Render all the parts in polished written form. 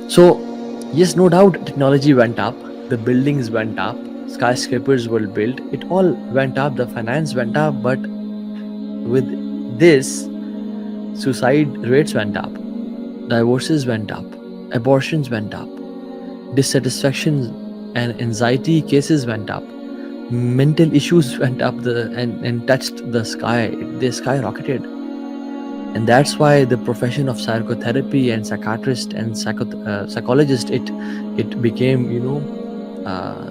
So yes, no doubt technology went up, the buildings went up, skyscrapers were built, it all went up, the finance went up, but with this, suicide rates went up, divorces went up, abortions went up, dissatisfaction and anxiety cases went up, mental issues went up and touched the sky. They skyrocketed. And that's why the profession of psychotherapy and psychiatrist and psychologist, it became,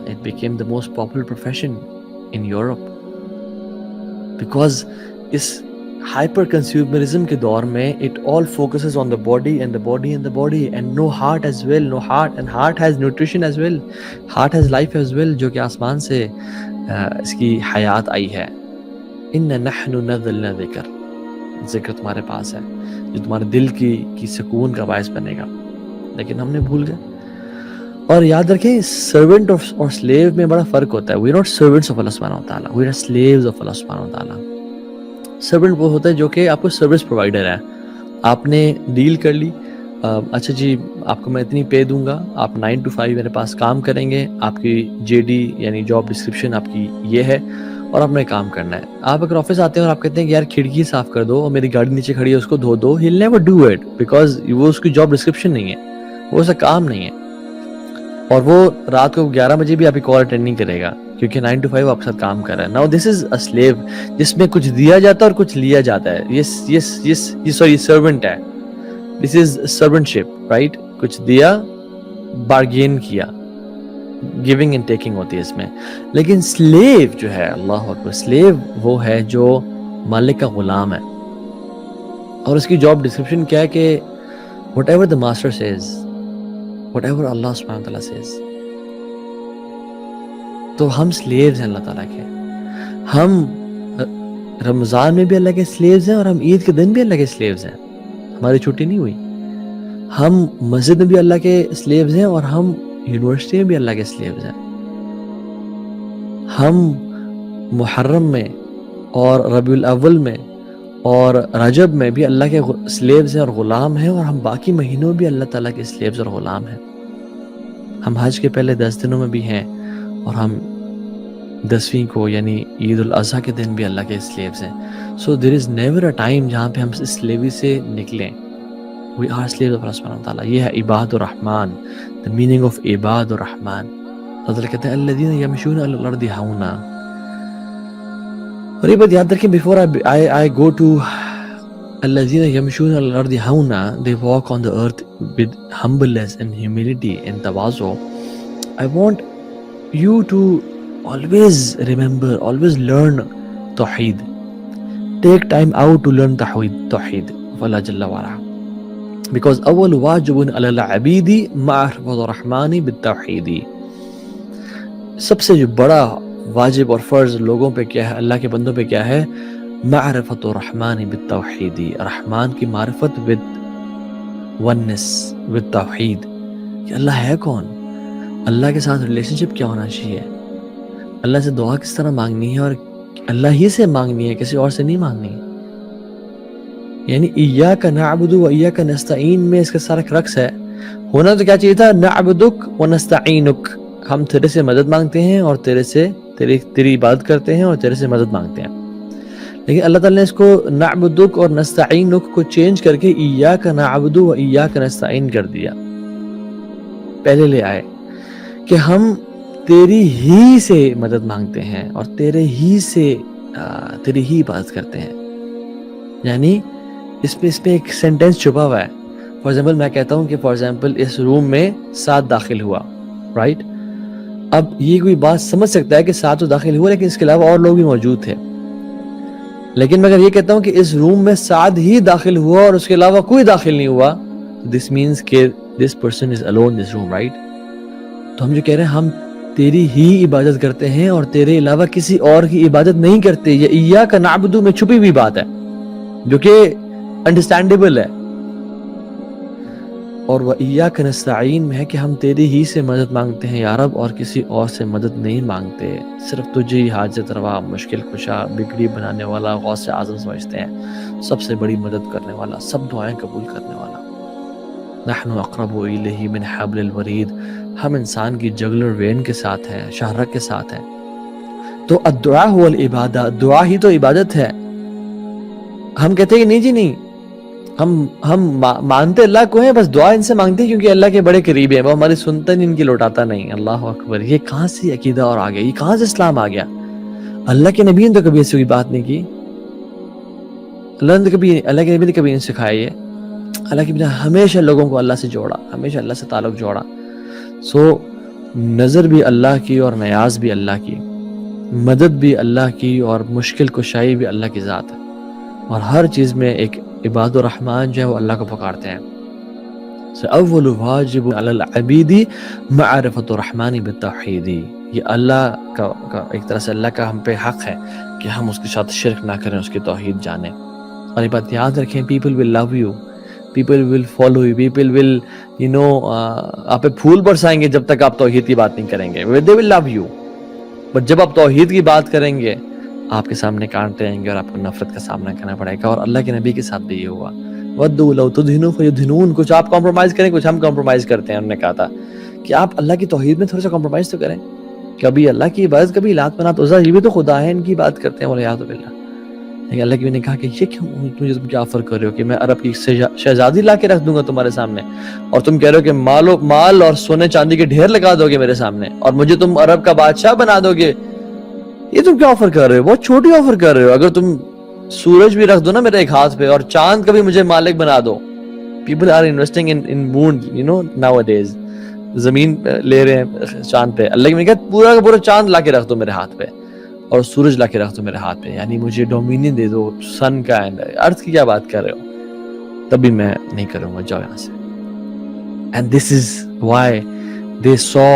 it became the most popular profession in Europe. Because us hyper consumerism کے دور میں it all focuses on the body and the body and the body and no heart as well, no heart, and heart has nutrition as well, heart has life as well, جو کہ آسمان سے اس کی حیات آئی ہے. اِنَّا نَحْنُ نَزَّلْنَا ذِکر، ذکر تمہارے پاس ہے جو تمہارے دل کی سکون کا باعث بنے گا، لیکن ہم نے بھول گئے. اور یاد رکھیں سرونٹ اور سلیو میں بڑا فرق ہوتا ہے. We are not servants of Allah سبحانہ و تعالیٰ، we are slaves of Allah سبحانہ و تعالیٰ. سرونٹ وہ ہوتا ہے جو کہ آپ کو سروس پرووائڈر ہے. آپ نے ڈیل کر لی، اچھا جی آپ کو میں اتنی پے دوں گا، آپ 9 to 5 میرے پاس کام کریں گے، آپ کی JD یعنی جاب ڈسکرپشن آپ کی یہ ہے اور آپ نے کام کرنا ہے. آپ اگر آفس آتے ہیں اور آپ کہتے ہیں کہ یار کھڑکی صاف کر دو اور میری گاڑی نیچے کھڑی ہے اس کو دھو دو، he'll never do it because وہ اس کی جاب ڈسکرپشن نہیں ہے، وہ اس کا کام نہیں ہے. اور وہ رات کو 11 بجے بھی آپ کی کال اٹینڈ نہیں کرے گا کیونکہ 9 to 5 آپ کے ساتھ کام کر رہا ہے. Now this is a sleeve جس میں کچھ دیا جاتا ہے اور کچھ لیا جاتا ہے. یہ سرونٹ ہے. دس از سرونٹ شپ، رائٹ؟ کچھ دیا، بارگین کیا، گیونگ اینڈ ٹیکنگ ہوتی ہے اس میں. لیکن سلیو جو ہے، اللہ اکبر، سلیو وہ ہے جو مالک کا غلام ہے. اور اس کی جاب ڈسکرپشن کیا ہے کہ whatever the master says, whatever Allah سبحانہ وتعالیٰ سیز. تو ہم سلیوز ہیں اللہ تعالیٰ کے. ہم رمضان میں بھی اللہ کے سلیوز ہیں اور ہم عید کے دن بھی اللہ کے سلیوز ہیں. ہماری چھٹی نہیں ہوئی. ہم مسجد میں بھی اللہ کے سلیوز ہیں اور ہم یونیورسٹی میں بھی اللہ کے سلیوز ہیں. ہم محرم میں اور ربیع الاول میں اور رجب میں بھی اللہ کے سلیوز ہیں اور غلام ہیں، اور ہم باقی مہینوں بھی اللہ تعالیٰ کے سلیوز اور غلام ہیں. ہم حج کے پہلے 10 دنوں میں بھی ہیں اور ہم 10ویں کو یعنی عید الاضحیٰ کے دن بھی اللہ کے سلیوز ہیں. سو دیر از نیور اے ٹائم جہاں پہ ہم اس سلیوی سے نکلیں. وی آر سلیوز آف اللہ سبحانہ و تعالیٰ. یہ ہے عباد الرحمن، the meaning of عباد الرحمن. اللہ تعالیٰ کہتے ہیں الذین یمشون علی الارض ہونا. اور یہ بات یاد رکھیں before I go to الذین یمشون علی الارض ہونا, they walk on the earth with humbleness and humility and تواضع. I want you to always remember, always learn توحید. Take time out to learn توحید of Allah جل وعلا. Because اول واجب علی العبید معرفۃ الرحمن بالتوحید. سب سے جو بڑا واجب اور فرض لوگوں پہ کیا ہے، اللہ کے بندوں پہ کیا ہے؟ معرفۃ الرحمن بالتوحید. رحمان کی معرفت with oneness, with توحید، کہ اللہ ہے کون، اللہ کے ساتھ ریلیشن شپ کیا ہونا چاہیے، اللہ سے دعا کس طرح مانگنی ہے اور اللہ ہی سے مانگنی ہے، کسی اور سے نہیں مانگنی. یعنی ایاک نعبد و ایاک نستعین میں اس کا سارا کرکس ہے. ہونا تو کیا چاہیے تھا؟ نعبدک و نستعینک، ہم تیرے سے مدد مانگتے ہیں اور تیری عبادت کرتے ہیں اور تیرے سے مدد مانگتے ہیں. لیکن اللہ تعالیٰ نے اس کو نعبدک اور نستعینک کو چینج کر کے ایاک نعبد و ایاک نستعین کر دیا. پہلے لے آئے کہ ہم تیری ہی سے مدد مانگتے ہیں اور تیری ہی عبادت کرتے ہیں. یعنی اس پہ ایک سینٹینس چھپا ہوا ہے. فار ایگزامپل میں کہتا ہوں کہ فار ایگزامپل اس روم میں 7 داخل ہوا، رائٹ؟ اب یہ کوئی بات سمجھ سکتا ہے کہ 7 تو داخل ہوا لیکن اس کے علاوہ اور لوگ بھی موجود تھے. لیکن میں اگر یہ کہتا ہوں کہ اس روم میں 7 ہی داخل ہوا اور اس کے علاوہ کوئی داخل نہیں ہوا، دس مینس کہ this person is alone this room, right? تو ہم جو کہہ رہے ہیں ہم تیری ہی عبادت کرتے ہیں اور تیرے علاوہ کسی اور کی عبادت نہیں کرتے. یہ ایاک نعبد میں چھپی ہوئی بات ہے جو کہ انڈرسٹینڈیبل ہے. اور وہ ایاک نستعین میں ہے کہ ہم تیری ہی سے مدد مانگتے ہیں یا رب، اور کسی اور سے مدد نہیں مانگتے. صرف تجھے ہی حاجت روا، مشکل کشا، بگڑی بنانے والا، غوث اعظم سمجھتے ہیں، سب سے بڑی مدد کرنے والا، سب دعائیں قبول کرنے والا. نحن اقرب الیہ من حبل الورید، ہم انسان کی جگلر وین کے ساتھ ہیں، شاہرگ کے ساتھ ہیں. تو الدعاء هو العبادہ، دعا ہی تو عبادت ہے. ہم کہتے ہیں کہ نہیں جی نہیں، ہم مانتے اللہ کو ہیں، بس دعا ان سے مانگتے ہیں کیونکہ اللہ کے بڑے قریب ہیں، وہ ہماری سنتا نہیں، ان کی لوٹاتا نہیں. اللہ اکبر، یہ کہاں سے عقیدہ اور آ گیا، یہ کہاں سے اسلام آ گیا؟ اللہ کے نبی نے تو کبھی ایسی کوئی بات نہیں کی. اللہ کے نبی نے کبھی نہیں سکھایا یہ. اللہ کے نبی نے ہمیشہ لوگوں کو اللہ سے جوڑا، ہمیشہ اللہ سے تعلق جوڑا. سو نظر بھی اللہ کی اور نیاز بھی اللہ کی، مدد بھی اللہ کی اور مشکل کشائی بھی اللہ کی ذات ہے. اور ہر چیز میں ایک عباد الرحمن جو ہے وہ اللہ کو پکارتے ہیں. اول واجب علی العبید معرفت الرحمن بالتوحید، یہ اللہ کا ایک طرح سے اللہ کا ہم پہ حق ہے کہ ہم اس کے ساتھ شرک نہ کریں، اس کی توحید جانیں. اور یہ بات یاد رکھیں، people will love you, people will follow you, people will آپ پہ پھول برسائیں گے جب تک آپ توحید کی بات نہیں کریں گے. دے ول لو یو، بٹ جب آپ توحید کی بات کریں گے آپ کے سامنے کانٹے آئیں گے اور آپ کو نفرت کا سامنا کرنا پڑے گا. اور اللہ کے نبی کے ساتھ بھی یہ ہوا، وَدُّوا لَوْ تُدْهِنُوا فَيُدْهِنُونَ، کچھ آپ کمپرومائز کریں، کچھ ہم کمپرومائز کرتے ہیں. انہوں نے کہا تھا کہ آپ اللہ کی توحید میں تھوڑا سا کمپرومائز تو کریں. کبھی اللہ کی عبادت، کبھی لات منات عزا، یہ بھی تو خدا ہے، ان کی بات کرتے ہیں والعیاذ باللہ. لیکن اللہ کی نے کہا کہ یہ کیوں مجھے تم کیا آفر کر رہے ہو کہ میں عرب کی شہزادی لا کے رکھ دوں گا تمہارے سامنے، اور تم کہہ رہے ہو کہ مال اور سونے چاندی کے ڈھیر لگا دو گے میرے سامنے اور مجھے تم عرب کا بادشاہ بنا دو گے. یہ تم کیا آفر کر رہے ہو؟ بہت چھوٹی آفر کر رہے ہو. اگر تم سورج بھی رکھ دو نا میرے ایک ہاتھ پہ اور چاند کا بھی مجھے مالک بنا دو. People are investing in moon nowadays, زمین لے رہے ہیں چاند پہ. اللہ نے کہا پورا کا پورا چاند لا کے رکھ دو میرے ہاتھ پہ اور سورج لا کے رکھ دو میرے ہاتھ پہ، یعنی مجھے ڈومینین دے دو سن کا اینڈ ارتھ کی. کیا بات کر رہے ہو؟ تبھی میں نہیں کروں گا، جاؤ یہاں سے. And this is why they so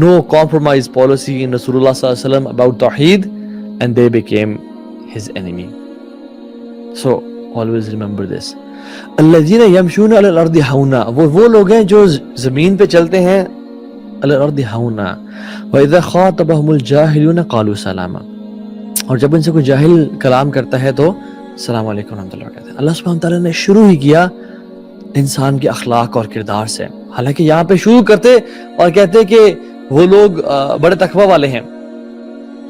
no compromise policy in Rasulullah sallallahu alaihi wasallam about Tawheed, and they became his enemy. So always remember this. الذين يمشون على الارض هونا، وہ لوگ ہیں جو زمین پہ چلتے ہیں على الارض هونا. واذا خاطبهم الجاهلون قالوا سلاما، اور جب ان سے کوئی جاہل کلام کرتا ہے تو السلام علیکم ورحمۃ اللہ کہتے ہیں. اللہ سبحانہ تعالیٰ نے شروع ہی کیا انسان کے اخلاق اور کردار سے. حالانکہ یہاں پہ شروع کرتے اور کہتے کہ وہ لوگ بڑے تقوی والے ہیں،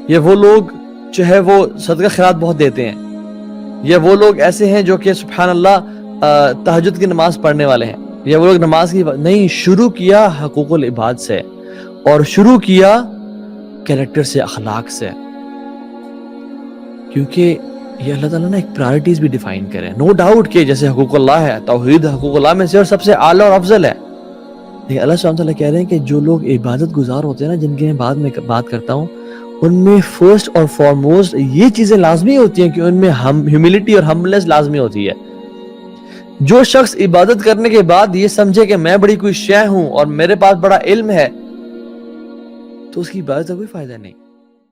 یہ وہ لوگ جو ہے وہ صدقہ خیرات بہت دیتے ہیں، یہ وہ لوگ ایسے ہیں جو کہ سبحان اللہ تہجد کی نماز پڑھنے والے ہیں، یہ وہ لوگ نماز کی نہیں. شروع کیا حقوق العباد سے اور شروع کیا کیریکٹر سے، اخلاق سے، کیونکہ یہ اللہ تعالیٰ نے ایک پرائرٹیز بھی ڈیفائن کرے. نو ڈاؤٹ کہ جیسے حقوق اللہ ہے، توحید حقوق اللہ میں سے اور سب سے اعلیٰ اور افضل ہے، لیکن اللہ سبحانہ تعالیٰ کہہ رہے ہیں کہ جو لوگ عبادت گزار ہوتے ہیں نا، جن کی میں بعد میں بات کرتا ہوں، ان میں فرسٹ اور فارموسٹ یہ چیزیں لازمی ہوتی ہیں کہ ان میں ہیوملٹی اور ہمبلنس لازمی ہوتی ہے. جو شخص عبادت کرنے کے بعد یہ سمجھے کہ میں بڑی کوئی شے ہوں اور میرے پاس بڑا علم ہے، تو اس کی عبادت کا کوئی فائدہ نہیں.